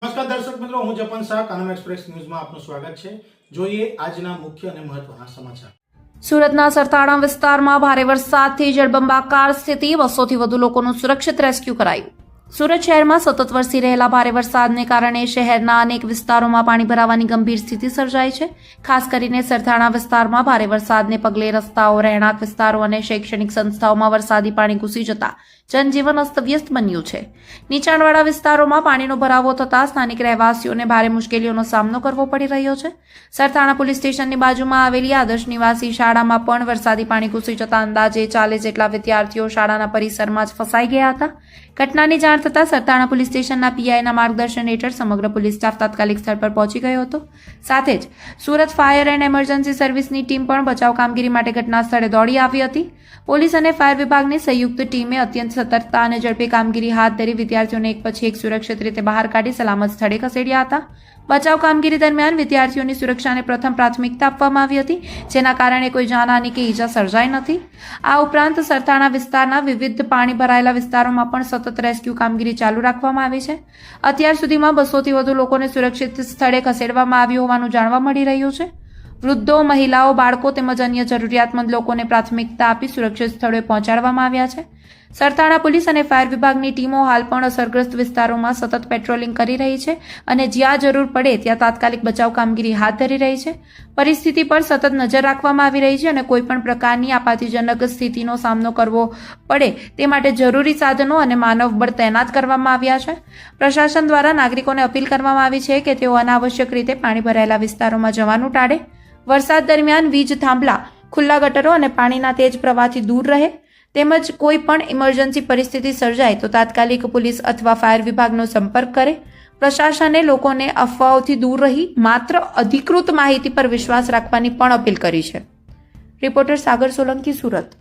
નમસ્કાર દર્શક મિત્રો, હું જપન શાહ કાનમ એક્સપ્રેસ ન્યૂઝમાં આપનું સ્વાગત છે। જોઈએ આજના મુખ્ય અને મહત્વના સમાચાર। સુરતના સરથાણા વિસ્તારમાં ભારે વરસાદથી જળબંબાકાર સ્થિતિ, 200 થી વધુ લોકોનું સુરક્ષિત રેસ્ક્યુ કરાયું। સુરત શહેરમાં સતત વરસી રહેલા ભારે વરસાદને કારણે શહેરના અનેક વિસ્તારોમાં પાણી ભરાવાની ગંભીર સ્થિતિ સર્જાઈ છે। ખાસ કરીને સરથાણા વિસ્તારમાં ભારે વરસાદને પગલે રસ્તાઓ, રહેણાંક વિસ્તારો અને શૈક્ષણિક સંસ્થાઓમાં વરસાદી પાણી ઘૂસી જતા જનજીવન અસ્તવ્યસ્ત બન્યું છે। નીચાણવાળા વિસ્તારોમાં પાણીનો ભરાવો થતા સ્થાનિક રહેવાસીઓને ભારે મુશ્કેલીઓનો સામનો કરવો પડી રહ્યો છે। સરથાણા પોલીસ સ્ટેશનની બાજુમાં આવેલી આદર્શ નિવાસી શાળામાં પણ વરસાદી પાણી ઘૂસી જતા અંદાજે 40 જેટલા વિદ્યાર્થીઓ શાળાના પરિસરમાં જ ફસાઈ ગયા હતા। ઘટનાની જાણ થતાં સરથાણા પોલીસ સ્ટેશનના પીઆઈના માર્ગદર્શન હેઠળ સમગ્ર પોલીસ સ્ટાફ તાત્કાલિક સ્થળ પર પહોંચી ગયો હતો। સાથે જ સુરત ફાયર એન્ડ એમરજન્સી સર્વિસની ટીમ પણ બચાવ કામગીરી માટે ઘટના સ્થળે દોડી આવી હતી। પોલીસ અને ફાયર વિભાગની સંયુક્ત ટીમે અત્યંત સતર્કતા અને ઝડપી કામગીરી હાથ ધરી વિદ્યાર્થીઓને એક પછી એક સુરક્ષિત રીતે બહાર કાઢી સલામત સ્થળે ખસેડ્યા હતા। બચાવ કામગીરી દરમિયાન વિદ્યાર્થીઓની સુરક્ષાને પ્રથમ પ્રાથમિકતા આપવામાં આવી હતી, જેના કારણે કોઈ જાનહાનિ કે ઈજા સર્જાઈ નથી। આ ઉપરાંત સરથાણા વિસ્તારના વિવિધ પાણી ભરાયેલા વિસ્તારોમાં પણ સતત રેસ્ક્યુ કામગીરી ચાલુ રાખવામાં આવી છે। અત્યાર સુધીમાં 200 થી વધુ લોકોને સુરક્ષિત સ્થળે ખસેડવામાં આવ્યું હોવાનું જાણવા મળી રહ્યું છે। વૃદ્ધો, મહિલાઓ, બાળકો તેમજ અન્ય જરૂરિયાતમંદ લોકોને પ્રાથમિકતા આપી સુરક્ષિત સ્થળોએ પહોંચાડવામાં આવ્યા છે। સરથાણા પોલીસ અને ફાયર વિભાગની ટીમો હાલ પણ અસરગ્રસ્ત વિસ્તારોમાં સતત પેટ્રોલિંગ કરી રહી છે અને જ્યાં જરૂર પડે ત્યાં તાત્કાલિક બચાવ કામગીરી હાથ ધરી રહી છે। પરિસ્થિતિ પર સતત નજર રાખવામાં આવી રહી છે અને કોઈપણ પ્રકારની આપત્તિજનક સ્થિતિનો સામનો કરવો પડે તે માટે જરૂરી સાધનો અને માનવબળ તૈનાત કરવામાં આવ્યા છે। પ્રશાસન દ્વારા નાગરિકોને અપીલ કરવામાં આવી છે કે તેઓ અનાવશ્યક રીતે પાણી ભરાયેલા વિસ્તારોમાં જવાનું ટાળે, વરસાદ દરમિયાન વીજ થાંભલા, ખુલ્લા ગટરો અને પાણીના તેજ પ્રવાહથી દૂર રહે તેમજ કોઈ પણ ઇમરજન્સી પરિસ્થિતિ સર્જાય તો તાત્કાલિક પોલીસ અથવા ફાયર વિભાગનો સંપર્ક કરે। પ્રશાસને લોકોને અફવાઓથી દૂર રહી માત્ર અધિકૃત માહિતી પર વિશ્વાસ રાખવાની પણ અપીલ કરી છે। રિપોર્ટર સાગર સોલંકી, સુરત।